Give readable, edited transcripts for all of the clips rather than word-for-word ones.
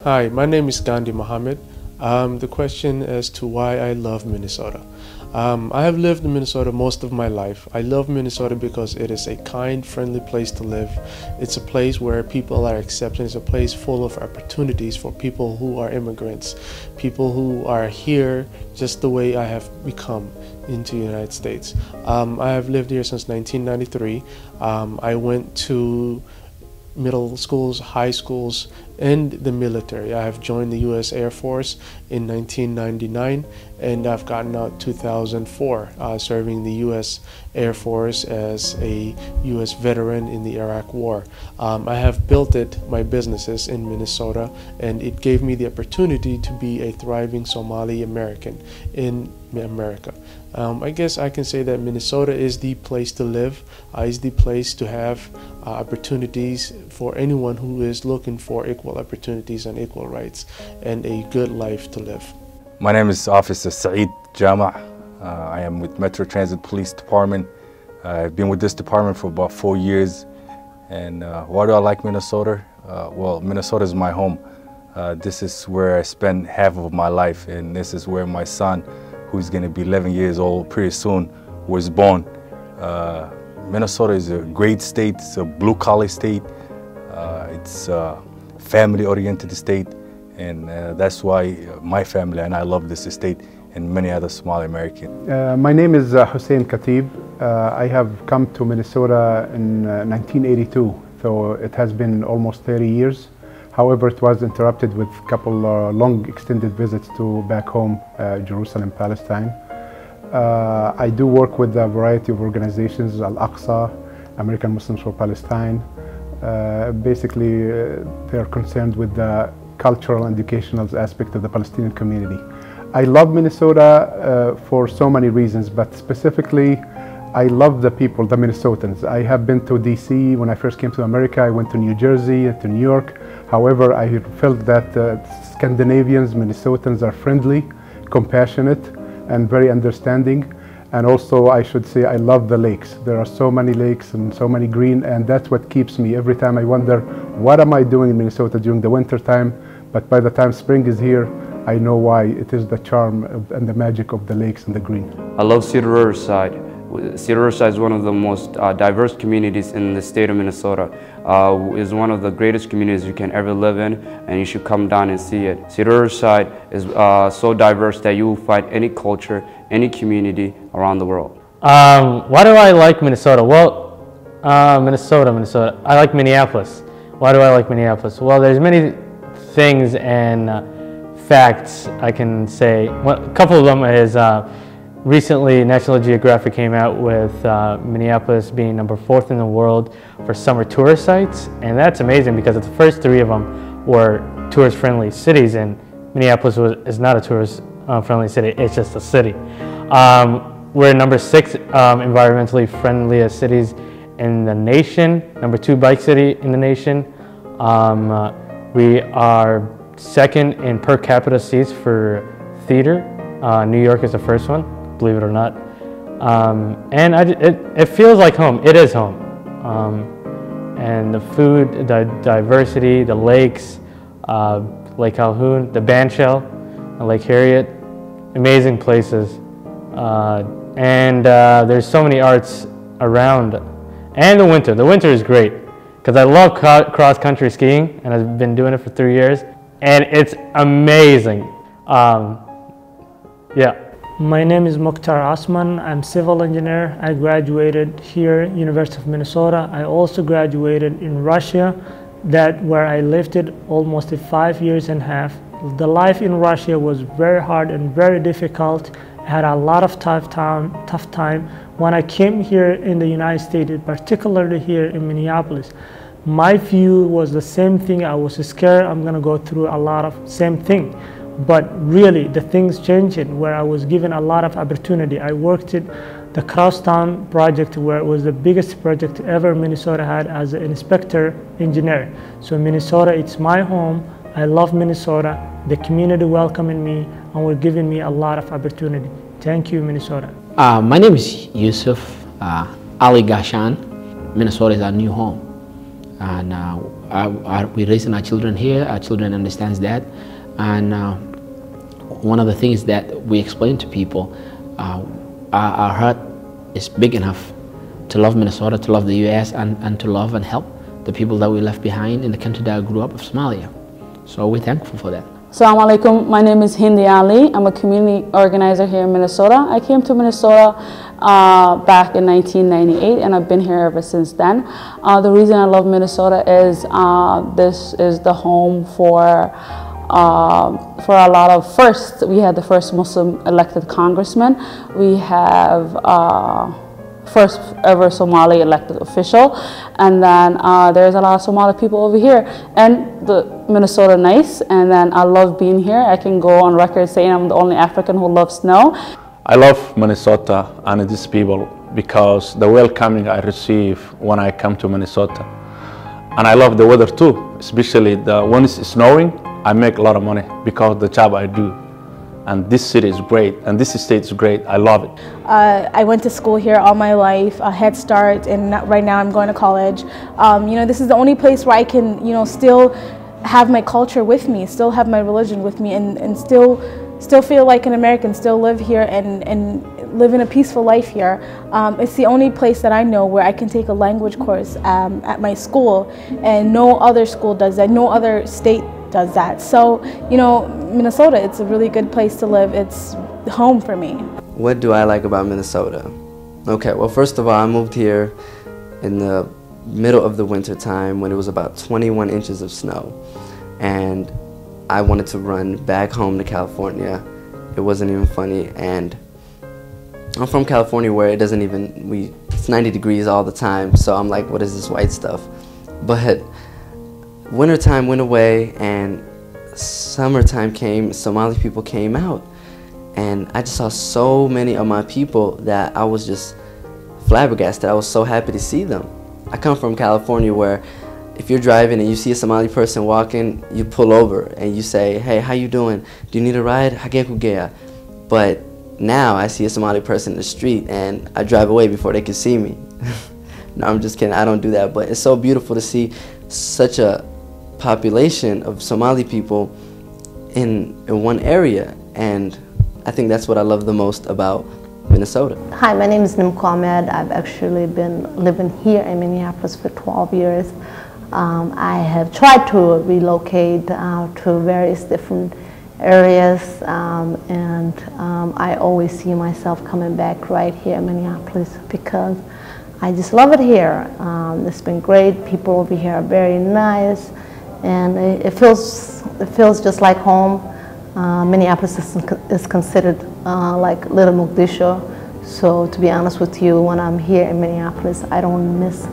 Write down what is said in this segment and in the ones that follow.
Hi, my name is Gandhi Mohammed. The question as to why I love Minnesota. I have lived in Minnesota most of my life. I love Minnesota because it is a kind, friendly place to live. It's a place where people are accepted. It's a place full of opportunities for people who are immigrants, people who are here just the way I have become into the United States. I have lived here since 1993. I went to middle schools, high schools, and the military. I have joined the U.S. Air Force in 1999, and I've gotten out 2004, serving the U.S. Air Force as a U.S. veteran in the Iraq War. I have built my businesses in Minnesota, and it gave me the opportunity to be a thriving Somali-American in America. I guess I can say that Minnesota is the place to live, is the place to have opportunities for anyone who is looking for equal opportunities and equal rights and a good life to live. My name is Officer Saeed Jama. I am with Metro Transit Police Department. I've been with this department for about 4 years. And why do I like Minnesota? Well, Minnesota is my home. This is where I spend half of my life, and this is where my son, who's going to be 11 years old pretty soon, was born. Minnesota is a great state. It's a blue-collar state. It's a family-oriented state, and that's why my family and I love this state and many other Somali-American. My name is Hussein Khatib. I have come to Minnesota in 1982, so it has been almost 30 years. However, it was interrupted with a couple long extended visits to back home, Jerusalem, Palestine. I do work with a variety of organizations, Al-Aqsa, American Muslims for Palestine. Basically, they're concerned with the cultural and educational aspect of the Palestinian community. I love Minnesota for so many reasons, but specifically, I love the people, the Minnesotans. I have been to DC when I first came to America. I went to New Jersey, to New York. However, I felt that Scandinavians, Minnesotans are friendly, compassionate, and very understanding. And also, I should say, I love the lakes. There are so many lakes and so many green, and that's what keeps me. Every time I wonder, what am I doing in Minnesota during the winter time? But by the time spring is here, I know why. It is the charm and the magic of the lakes and the green. I love Cedar Riverside. Cedar Riverside is one of the most diverse communities in the state of Minnesota. Is one of the greatest communities you can ever live in, and you should come down and see it. Cedar Riverside is so diverse that you will find any culture, any community around the world. Why do I like Minnesota? Well, Minnesota. I like Minneapolis. Why do I like Minneapolis? Well, there's many things and facts I can say. A couple of them is recently, National Geographic came out with Minneapolis being number 4th in the world for summer tourist sites, and that's amazing because the first 3 of them were tourist-friendly cities, and Minneapolis is not a tourist-friendly city, it's just a city. We're number 6 environmentally friendliest cities in the nation, number 2 bike city in the nation. We are 2nd in per capita seats for theater. New York is the first one, believe it or not. And it feels like home. It is home. And the food, the diversity, the lakes, Lake Calhoun, the Bandshell, Lake Harriet, amazing places. And there's so many arts around. And the winter. The winter is great because I love cross-country skiing, and I've been doing it for 3 years, and it's amazing. Yeah. My name is Mukhtar Osman. I'm civil engineer. I graduated here, University of Minnesota. I also graduated in Russia, where I lived it almost 5 years and a half. The life in Russia was very hard and very difficult. I had a lot of tough time. When I came here in the United States, particularly here in Minneapolis, my view was the same thing. I was scared I'm gonna go through a lot of same thing. But really, the things changed where I was given a lot of opportunity. I worked at the Crosstown project, where it was the biggest project ever Minnesota had as an inspector engineer. So Minnesota, it's my home. I love Minnesota. The community welcoming me and were giving me a lot of opportunity. Thank you, Minnesota. My name is Yusuf Ali Gashan. Minnesota is our new home. and we're raising our children here. Our children understands that, and one of the things that we explain to people, our heart is big enough to love Minnesota, to love the U.S., and to love and help the people that we left behind in the country that I grew up of Somalia. So we're thankful for that. Assalamu alaikum. My name is Hindi Ali. I'm a community organizer here in Minnesota. I came to Minnesota back in 1998, and I've been here ever since then. The reason I love Minnesota is this is the home for a lot of firsts. We had the first Muslim elected congressman. We have first ever Somali elected official, and then there's a lot of Somali people over here, and the Minnesota nice, and then I love being here. I can go on record saying I'm the only African who loves snow. I love Minnesota and these people because the welcoming I receive when I come to Minnesota, and I love the weather too, especially when it's snowing. I make a lot of money because of the job I do. And this city is great, and this state is great. I love it. I went to school here all my life, a Head Start, and right now I'm going to college. You know, this is the only place where I can, you know, still have my culture with me, still have my religion with me, and still feel like an American, still live here and live in a peaceful life here. It's the only place that I know where I can take a language course at my school, and no other school does that, no other state does that. So, you know, Minnesota, it's a really good place to live. It's home for me. What do I like about Minnesota? Okay, well, first of all, I moved here in the middle of the winter time when it was about 21 inches of snow, and I wanted to run back home to California. It wasn't even funny, and I'm from California where it doesn't even, it's 90 degrees all the time, so I'm like, what is this white stuff? But wintertime went away and summertime came, Somali people came out, and I just saw so many of my people that I was just flabbergasted. I was so happy to see them. I come from California where if you're driving and you see a Somali person walking, you pull over and you say, hey, how you doing? Do you need a ride? But now I see a Somali person in the street and I drive away before they can see me. No, I'm just kidding. I don't do that. But it's so beautiful to see such a population of Somali people in one area, and I think that's what I love the most about Minnesota. Hi, my name is Nimko Ahmed. I've actually been living here in Minneapolis for 12 years. I have tried to relocate to various different areas, and I always see myself coming back right here in Minneapolis because I just love it here. It's been great. People over here are very nice, and it feels just like home. Minneapolis is considered like Little Mogadishu. So to be honest with you, when I'm here in Minneapolis, I don't miss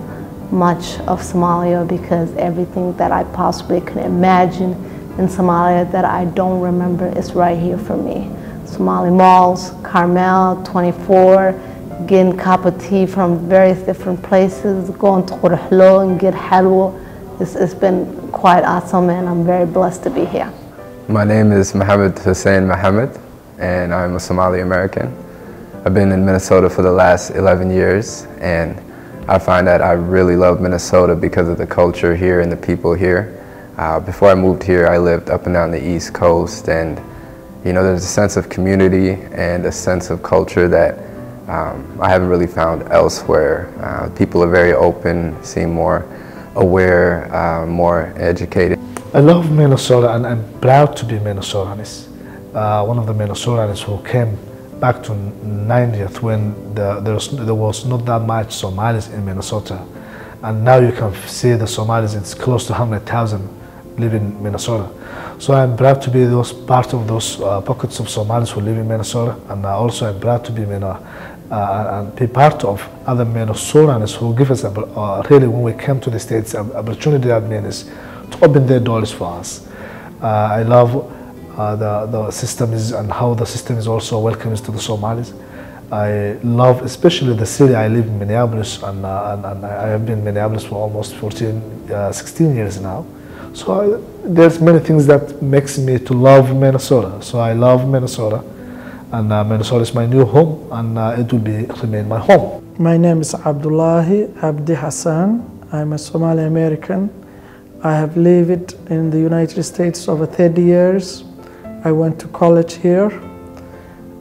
much of Somalia because everything that I possibly can imagine in Somalia that I don't remember is right here for me. Somali malls, Carmel, 24, getting a cup of tea from various different places, going to Qurhlo and get halwa. It's been quite awesome, and I'm very blessed to be here. My name is Mohammed Hussein Mohammed, and I'm a Somali-American. I've been in Minnesota for the last 11 years, and I find that I really love Minnesota because of the culture here and the people here. Before I moved here, I lived up and down the East Coast, and you know, there's a sense of community and a sense of culture that I haven't really found elsewhere. People are very open, seem more aware, more educated. I love Minnesota, and I'm proud to be Minnesotanese. One of the Minnesotans who came back to 90th when there was not that much Somalis in Minnesota, and now you can see the Somalis. It's close to 100,000 live in Minnesota. So I'm proud to be part of those pockets of Somalis who live in Minnesota, and also I'm proud to be and be part of other Minnesotans who give us really, when we came to the States, an opportunity that means to open their doors for us. I love the system and how the system is also welcomes to the Somalis. I love especially the city. I live in Minneapolis, and I have been in Minneapolis for almost 16 years now. So there's many things that makes me to love Minnesota. So I love Minnesota, and Minnesota is my new home, and it will remain my home. My name is Abdullahi Abdi Hassan. I'm a Somali-American. I have lived in the United States over 30 years. I went to college here.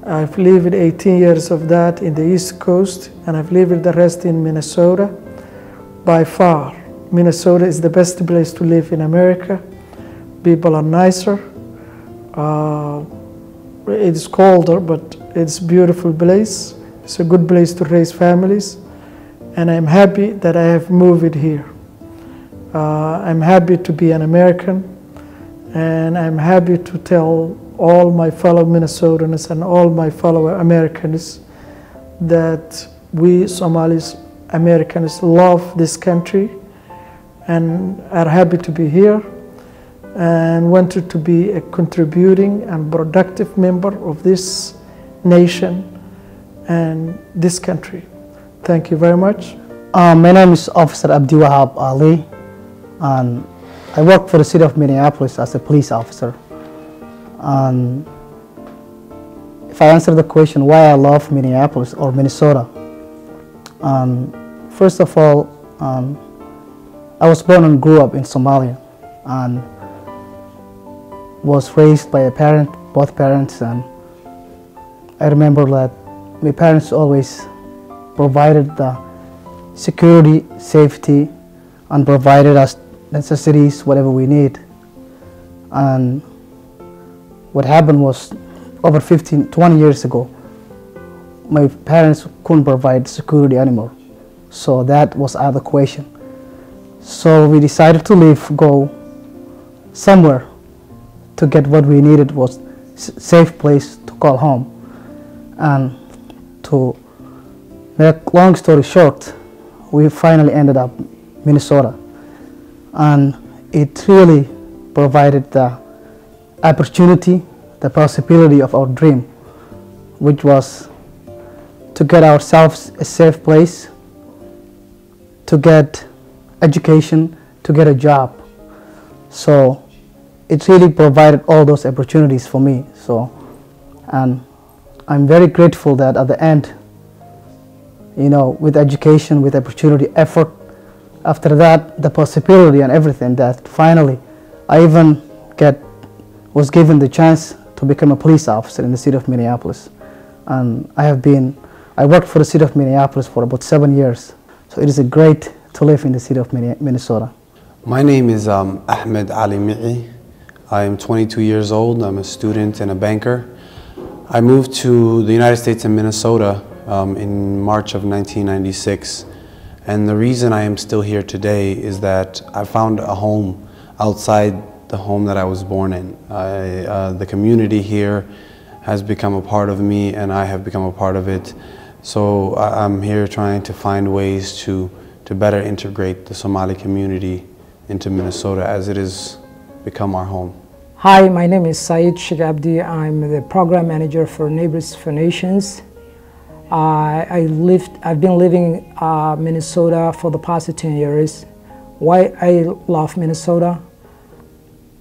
I've lived 18 years of that in the East Coast, and I've lived the rest in Minnesota. By far, Minnesota is the best place to live in America. People are nicer. It's colder, but it's a beautiful place. It's a good place to raise families. And I'm happy that I have moved here. I'm happy to be an American, and I'm happy to tell all my fellow Minnesotans and all my fellow Americans that we Somalis Americans love this country and are happy to be here and wanted to be a contributing and productive member of this nation and this country. Thank you very much. My name is Officer Abdi Wahab Ali, and I work for the city of Minneapolis as a police officer. And if I answer the question why I love Minneapolis or Minnesota, first of all, I was born and grew up in Somalia and was raised by both parents, and I remember that my parents always provided the security, safety, and provided us necessities, whatever we need. And what happened was, over 20 years ago, my parents couldn't provide security anymore. So that was out of the question. So we decided to leave, go somewhere to get what we needed, was a safe place to call home. And to make long story short, we finally ended up Minnesota. And it really provided the opportunity, the possibility of our dream, which was to get ourselves a safe place, to get education, to get a job. So it really provided all those opportunities for me. So, and I'm very grateful that at the end, you know, with education, with opportunity, effort, after that, the possibility and everything, that finally I even was given the chance to become a police officer in the city of Minneapolis. And I worked for the city of Minneapolis for about 7 years. So it is great to live in the city of Minnesota. My name is Ahmed Ali Mi'i. I am 22 years old. I'm a student and a banker. I moved to the United States and Minnesota in March of 1996. And the reason I am still here today is that I found a home outside the home that I was born in. The community here has become a part of me, and I have become a part of it. So I'm here trying to find ways to better integrate the Somali community into Minnesota as it has become our home. Hi, my name is Saeed Sheikh Abdi. I'm the program manager for Neighbors for Nations. I've been living in Minnesota for the past 10 years. Why I love Minnesota?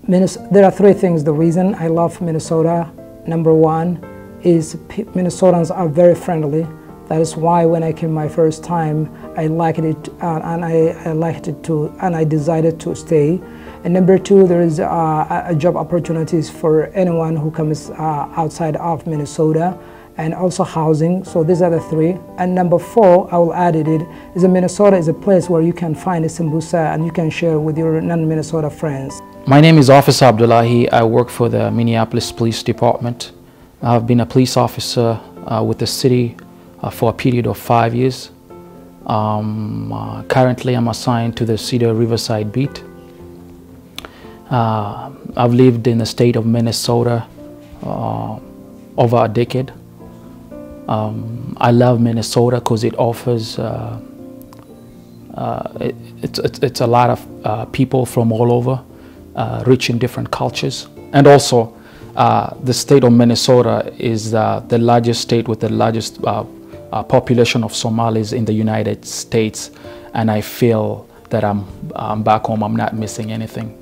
There are three things the reason I love Minnesota. Number one is Minnesotans are very friendly. That is why when I came my first time, I liked it, and I liked it too, and I decided to stay. And number two, there is job opportunities for anyone who comes outside of Minnesota, and also housing. So these are the three. And number four, I will add it, is that Minnesota is a place where you can find a sambusa and you can share with your non-Minnesota friends. My name is Officer Abdullahi. I work for the Minneapolis Police Department. I've been a police officer with the city for a period of 5 years. Currently, I'm assigned to the Cedar Riverside beat. I've lived in the state of Minnesota over a decade. I love Minnesota because it offers it's a lot of people from all over, rich in different cultures. And also, the state of Minnesota is the largest state with the largest population of Somalis in the United States. And I feel that I'm back home, I'm not missing anything.